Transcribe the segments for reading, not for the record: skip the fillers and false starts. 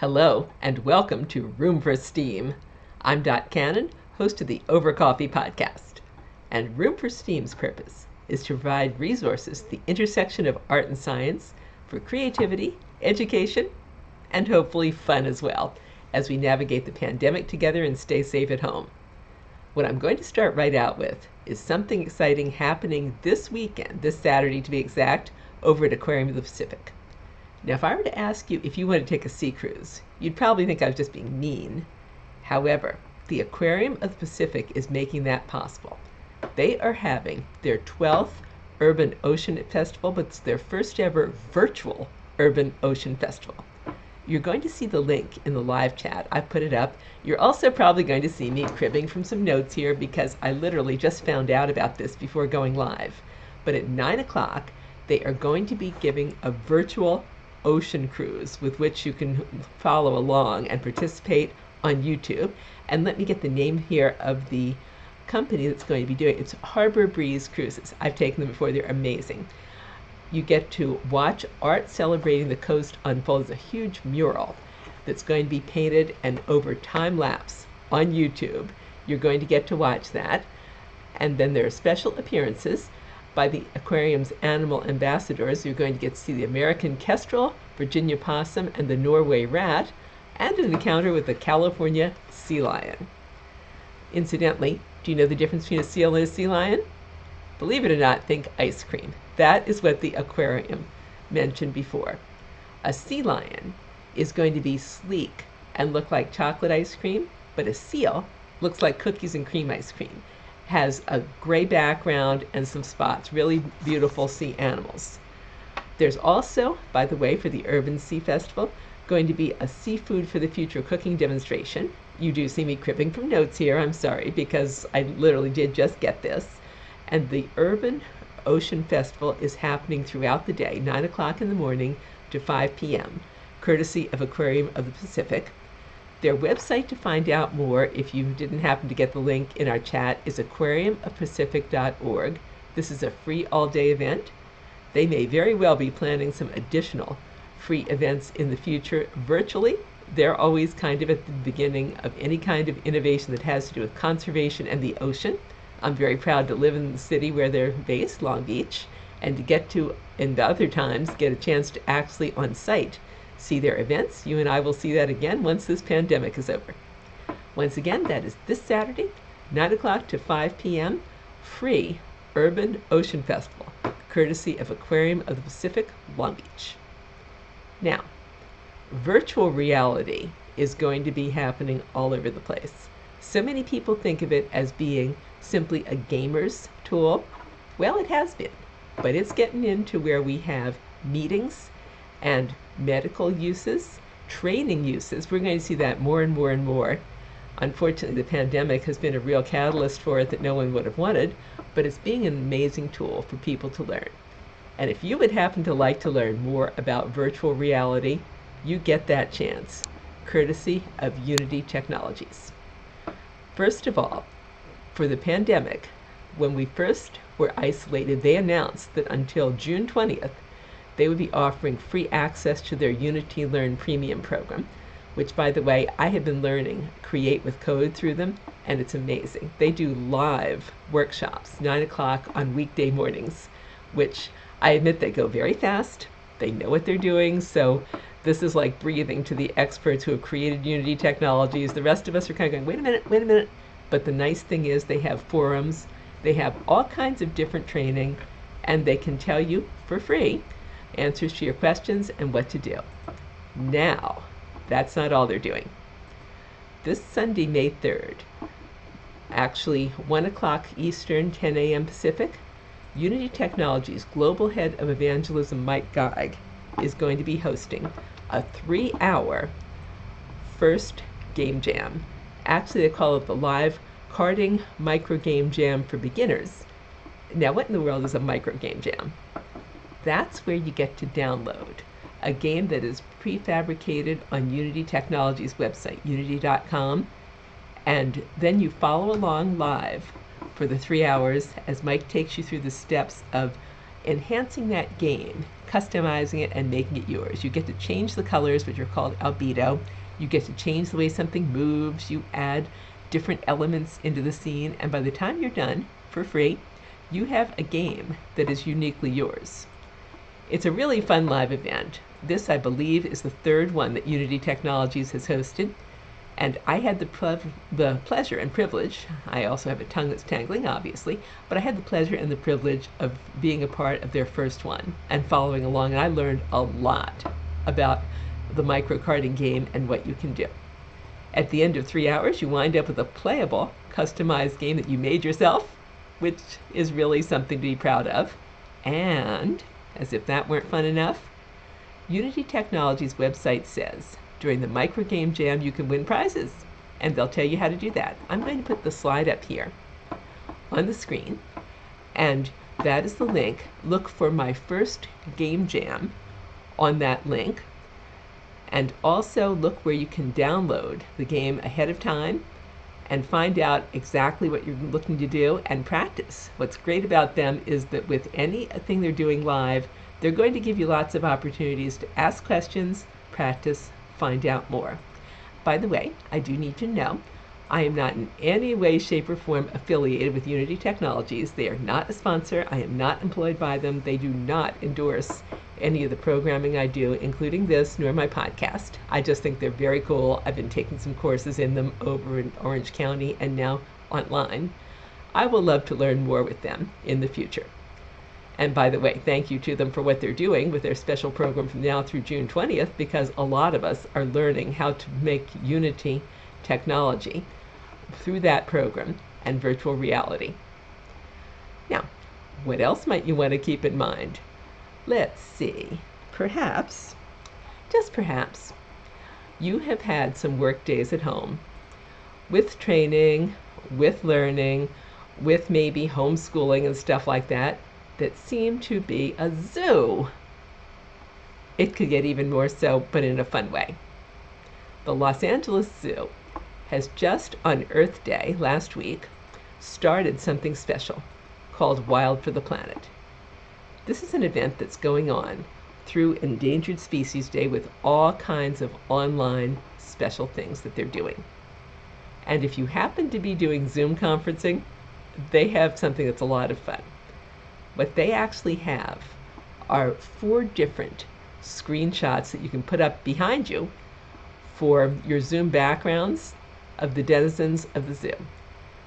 Hello, and welcome to Room for Steam. I'm Dot Cannon, host of the Over Coffee podcast. And Room for Steam's purpose is to provide resources at the intersection of art and science for creativity, education, and hopefully fun as well, as we navigate the pandemic together and stay safe at home. What I'm going to start right out with is something exciting happening this weekend, this Saturday to be exact, over at Aquarium of the Pacific. Now, if I were to ask you if you want to take a sea cruise, you'd probably think I was just being mean. However, the Aquarium of the Pacific is making that possible. They are having their 12th Urban Ocean Festival, but it's their first ever virtual Urban Ocean Festival. You're going to see the link in the live chat. I put it up. You're also probably going to see me cribbing from some notes here because I literally just found out about this before going live. But at 9 o'clock, they are going to be giving a virtual ocean cruise with which you can follow along and participate on YouTube. And let me get the name here of the company that's going to be doing it. It's Harbor Breeze Cruises. I've taken them before. They're amazing. You get to watch art celebrating the coast unfold. It's a huge mural that's going to be painted and over time lapse on YouTube. You're going to get to watch that. And then there are special appearances by the aquarium's animal ambassadors. You're going to get to see the American kestrel, Virginia possum, and the Norway rat, and an encounter with the California sea lion. Incidentally, do you know the difference between a seal and a sea lion? Believe it or not, think ice cream. That is what the aquarium mentioned before. A sea lion is going to be sleek and look like chocolate ice cream, but a seal looks like cookies and cream ice cream. Has a gray background and some spots, really beautiful sea animals. There's also, by the way, for the Urban Sea Festival, going to be a seafood for the future cooking demonstration. You do see me cribbing from notes here, I'm sorry, because I literally did just get this. And the Urban Ocean Festival is happening throughout the day, 9 o'clock in the morning to 5 p.m., courtesy of Aquarium of the Pacific. Their website to find out more, if you didn't happen to get the link in our chat, is aquariumofpacific.org. This is a free all-day event. They may very well be planning some additional free events in the future virtually. They're always kind of at the beginning of any kind of innovation that has to do with conservation and the ocean. I'm very proud to live in the city where they're based, Long Beach, and to get to, in the other times, get a chance to actually on site see their events. You and I will see that again once this pandemic is over. Once again, that is this Saturday, 9 o'clock to 5 p.m., free Urban Ocean Festival, courtesy of Aquarium of the Pacific, Long Beach. Now, virtual reality is going to be happening all over the place. So many people think of it as being simply a gamer's tool. Well, it has been, but it's getting into where we have meetings and medical uses, training uses. We're going to see that more and more and more. Unfortunately, the pandemic has been a real catalyst for it that no one would have wanted, but it's being an amazing tool for people to learn. And if you would happen to like to learn more about virtual reality, you get that chance, courtesy of Unity Technologies. First of all, for the pandemic, when we first were isolated, they announced that until June 20th, they would be offering free access to their Unity Learn Premium program, which, by the way, I have been learning Create with Code through them, and it's amazing. They do live workshops, 9 o'clock on weekday mornings, which I admit they go very fast. They know what they're doing, so this is like breathing to the experts who have created Unity Technologies. The rest of us are kind of going, wait a minute. But the nice thing is they have forums, they have all kinds of different training, and they can tell you for free answers to your questions and what to do. Now, that's not all they're doing. This Sunday, May 3rd, actually 1 o'clock Eastern, 10 a.m. Pacific, Unity Technologies Global Head of Evangelism, Mike Geig, is going to be hosting a 3-hour first game jam. Actually, they call it the Live Carding Micro Game Jam for Beginners. Now, what in the world is a micro game jam? That's where you get to download a game that is prefabricated on Unity Technologies' website, unity.com, and then you follow along live for the 3 hours as Mike takes you through the steps of enhancing that game, customizing it, and making it yours. You get to change the colors, which are called albedo. You get to change the way something moves. You add different elements into the scene, and by the time you're done, for free, you have a game that is uniquely yours. It's a really fun live event. This, I believe, is the third one that Unity Technologies has hosted. And I had the pleasure and privilege, I also have a tongue that's tangling, obviously, but I had the pleasure and the privilege of being a part of their first one and following along. And I learned a lot about the microkarting game and what you can do. At the end of 3 hours, you wind up with a playable, customized game that you made yourself, which is really something to be proud of. And, as if that weren't fun enough, Unity Technologies' website says, during the Micro Game Jam, you can win prizes, and they'll tell you how to do that. I'm going to put the slide up here on the screen, and that is the link. Look for my first game jam on that link, and also look where you can download the game ahead of time and find out exactly what you're looking to do and practice. What's great about them is that with anything they're doing live, they're going to give you lots of opportunities to ask questions, practice, find out more. By the way, I do need to know, I am not in any way, shape, or form affiliated with Unity Technologies. They are not a sponsor. I am not employed by them. They do not endorse any of the programming I do, including this, nor my podcast. I just think they're very cool. I've been taking some courses in them over in Orange County and now online. I will love to learn more with them in the future. And by the way, thank you to them for what they're doing with their special program from now through June 20th, because a lot of us are learning how to make Unity technology through that program and virtual reality. Now, what else might you want to keep in mind? Let's see. Perhaps, just perhaps, you have had some work days at home with training, with learning, with maybe homeschooling and stuff like that seem to be a zoo. It could get even more so, but in a fun way. The Los Angeles Zoo has just on Earth Day last week started something special called Wild for the Planet. This is an event that's going on through Endangered Species Day with all kinds of online special things that they're doing. And if you happen to be doing Zoom conferencing, they have something that's a lot of fun. What they actually have are 4 different screenshots that you can put up behind you for your Zoom backgrounds of the denizens of the zoo.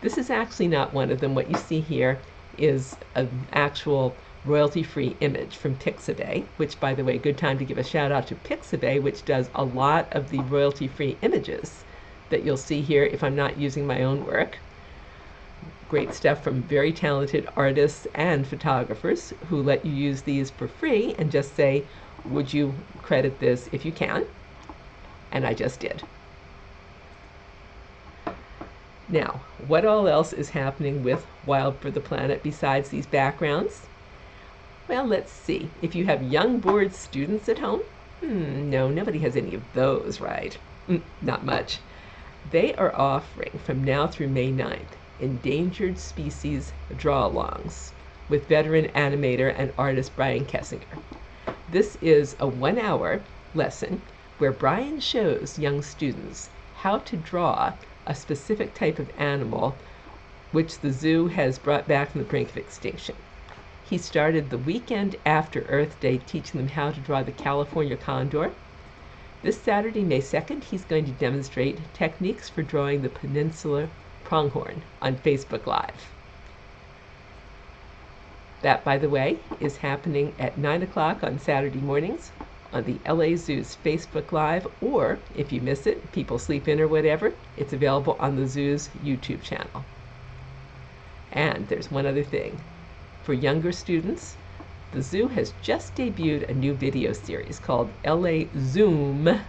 This is actually not one of them. What you see here is an actual royalty-free image from Pixabay, which, by the way, good time to give a shout out to Pixabay, which does a lot of the royalty-free images that you'll see here if I'm not using my own work. Great stuff from very talented artists and photographers who let you use these for free and just say, would you credit this if you can? And I just did. Now, what all else is happening with Wild for the Planet besides these backgrounds? Well, let's see. If you have young, bored students at home, no, nobody has any of those, right? Not much. They are offering from now through May 9th Endangered Species Draw-Alongs with veteran animator and artist Brian Kessinger. This is a 1-hour lesson where Brian shows young students how to draw a specific type of animal which the zoo has brought back from the brink of extinction. He started the weekend after Earth Day teaching them how to draw the California condor. This Saturday, May 2nd, he's going to demonstrate techniques for drawing the peninsula pronghorn on Facebook Live. That, by the way, is happening at 9 o'clock on Saturday mornings on the LA Zoo's Facebook Live, or if you miss it, people sleep in or whatever, it's available on the zoo's YouTube channel. And there's one other thing. For younger students, the zoo has just debuted a new video series called LA Zoom,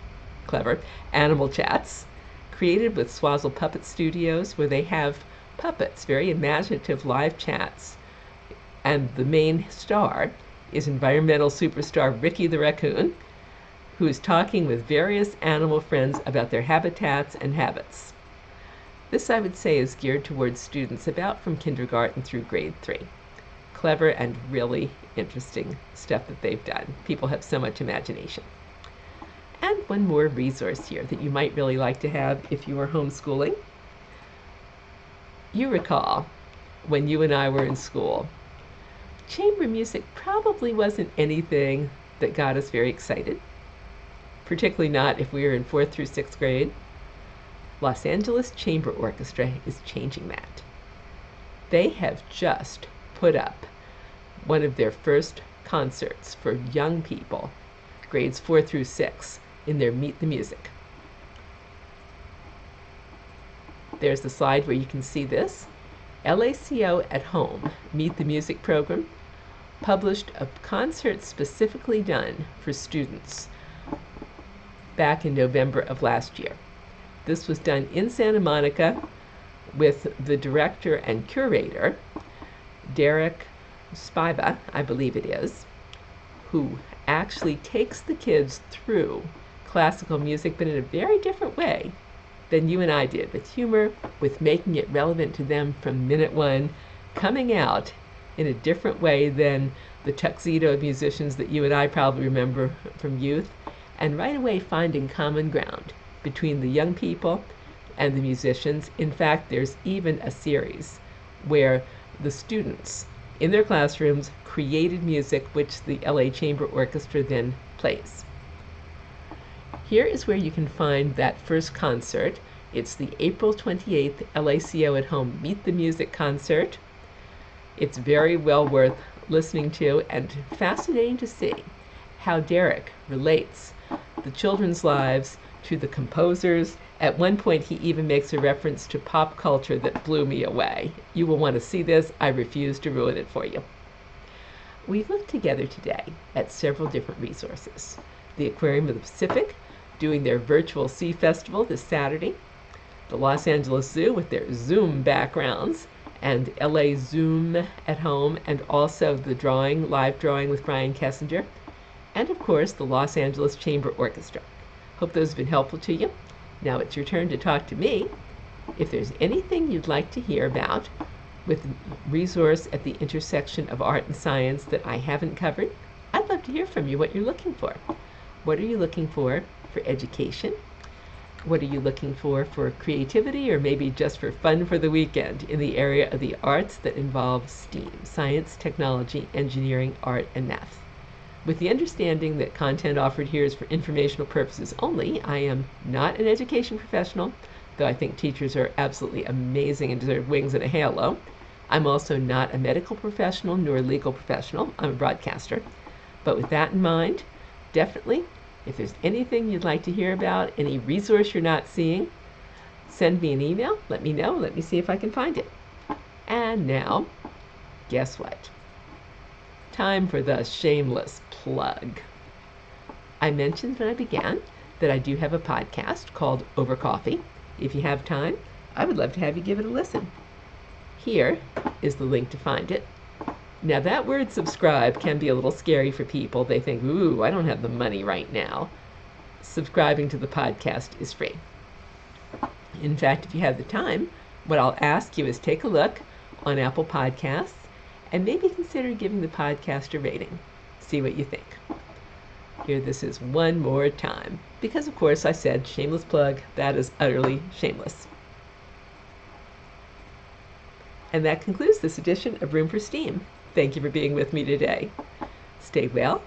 clever, Animal Chats, created with Swazzle Puppet Studios, where they have puppets, very imaginative live chats. And the main star is environmental superstar Ricky the Raccoon, who is talking with various animal friends about their habitats and habits. This, I would say, is geared towards students about from kindergarten through grade 3. clever and really interesting stuff that they've done. People have so much imagination. And one more resource here that you might really like to have if you were homeschooling. You recall when you and I were in school, chamber music probably wasn't anything that got us very excited, particularly not if we were in 4th through 6th grade. Los Angeles Chamber Orchestra is changing that. They have just put up one of their first concerts for young people, grades 4 through 6, in their Meet the Music. There's the slide where you can see this. LACO at Home, Meet the Music program, published a concert specifically done for students back in November of last year. This was done in Santa Monica with the director and curator, Derek Spiva, I believe it is, who actually takes the kids through classical music, but in a very different way than you and I did, with humor, with making it relevant to them from minute one, coming out in a different way than the tuxedo musicians that you and I probably remember from youth, and right away finding common ground between the young people and the musicians. In fact, there's even a series where the students in their classrooms created music which the LA Chamber Orchestra then plays. Here is where you can find that first concert. It's the April 28th LACO at Home Meet the Music concert. It's very well worth listening to and fascinating to see how Derek relates the children's lives to the composers. At one point, he even makes a reference to pop culture that blew me away. You will want to see this. I refuse to ruin it for you. We've looked together today at several different resources. The Aquarium of the Pacific, doing their virtual Sea Festival this Saturday. The Los Angeles Zoo with their Zoom backgrounds, and LA Zoom at Home, and also the drawing, live drawing with Brian Kessinger. And of course, the Los Angeles Chamber Orchestra. Hope those have been helpful to you. Now it's your turn to talk to me. If there's anything you'd like to hear about with resource at the intersection of art and science that I haven't covered, I'd love to hear from you what you're looking for. What are you looking for education? What are you looking for creativity, or maybe just for fun for the weekend in the area of the arts that involve STEAM, science, technology, engineering, art, and math? With the understanding that content offered here is for informational purposes only, I am not an education professional, though I think teachers are absolutely amazing and deserve wings and a halo. I'm also not a medical professional nor a legal professional. I'm a broadcaster. But with that in mind, definitely, if there's anything you'd like to hear about, any resource you're not seeing, send me an email, let me know, let me see if I can find it. And now, guess what? Time for the shameless plug. I mentioned when I began that I do have a podcast called Over Coffee. If you have time, I would love to have you give it a listen. Here is the link to find it. Now that word subscribe can be a little scary for people. They think, ooh, I don't have the money right now. Subscribing to the podcast is free. In fact, if you have the time, what I'll ask you is take a look on Apple Podcasts and maybe consider giving the podcast a rating. See what you think. Here, this is one more time. Because, of course, I said shameless plug. That is utterly shameless. And that concludes this edition of Room for STEAM. Thank you for being with me today. Stay well,